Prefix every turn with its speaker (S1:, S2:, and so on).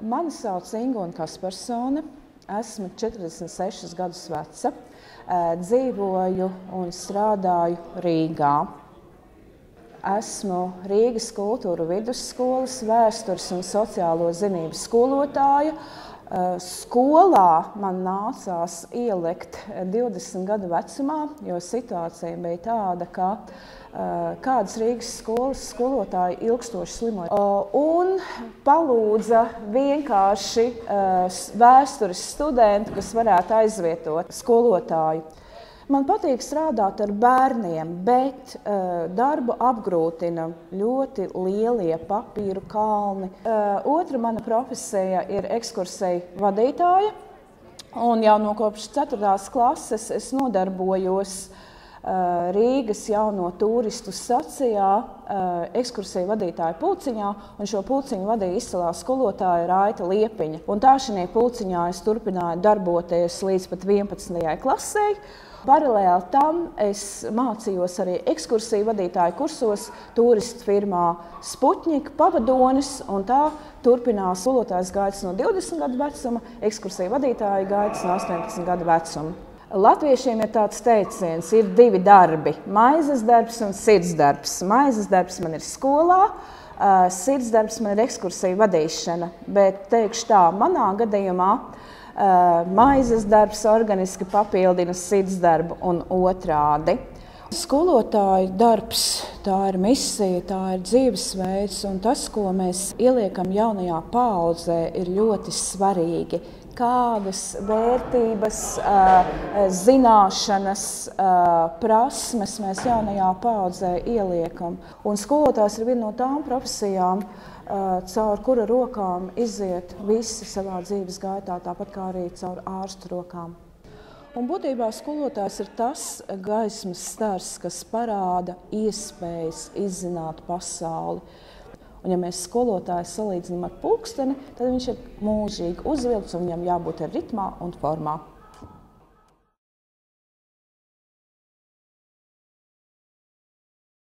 S1: Mani sauc Ingūna Kaspersone, esmu 46 gadus veca, dzīvoju un strādāju Rīgā. Esmu Rīgas Kultūru vidusskolas vēstures un sociālo zinību skolotāja. Skolā man nācās ielikt 20 gadu vecumā, jo situācija bija tāda, ka kādas Rīgas skolas skolotāji ilgstoši slimoja un palūdza vienkārši vēstures studentu, kas varētu aizvietot skolotāju. Man patīk strādāt ar bērniem, bet darbu apgrūtina ļoti lielie papīru kalni. Otra mana profesija ir ekskursiju vadītāja, un jau no kopš 4. klases es nodarbojos Rīgas jauno turistu stacijā, ekskursiju vadītāja pulciņā, un šo pulciņu vadīja izcilā skolotāja Raita Liepiņa. Un tā šajā pulciņā es turpināju darboties līdz pat 11. klasei. Paralēli tam es mācījos arī ekskursiju vadītāju kursos turistu firmā Sputņika pavadonis, un tā turpinās skolotājas gaitas no 20 gadu vecuma, ekskursiju vadītāja gaitas no 18 gadu vecuma. Latviešiem ir tāds teiciens, ir divi darbi – maizes darbs un sirdsdarbs. Maizes darbs man ir skolā, sirdsdarbs man ir ekskursiju vadīšana, bet teikšu tā, manā gadījumā maizes darbs organiski papildina sirdsdarbu un otrādi. Skolotāju darbs, tā ir misija, tā ir dzīvesveids, un tas, ko mēs ieliekam jaunajā paaudzē, ir ļoti svarīgi. Kādas vērtības, zināšanas, prasmes mēs jaunajā paaudzē ieliekam. Un skolotājs ir viena no tām profesijām, caur kura rokām iziet visi savā dzīves gaitā, tāpat kā arī caur ārstu rokām. Un būtībā skolotājs ir tas gaismas stars, kas parāda iespējas izzināt pasauli. Un, ja mēs skolotāju salīdzinām ar pulksteni, tad viņš ir mūžīgi uzvilkts un viņam jābūt ritmā un formā.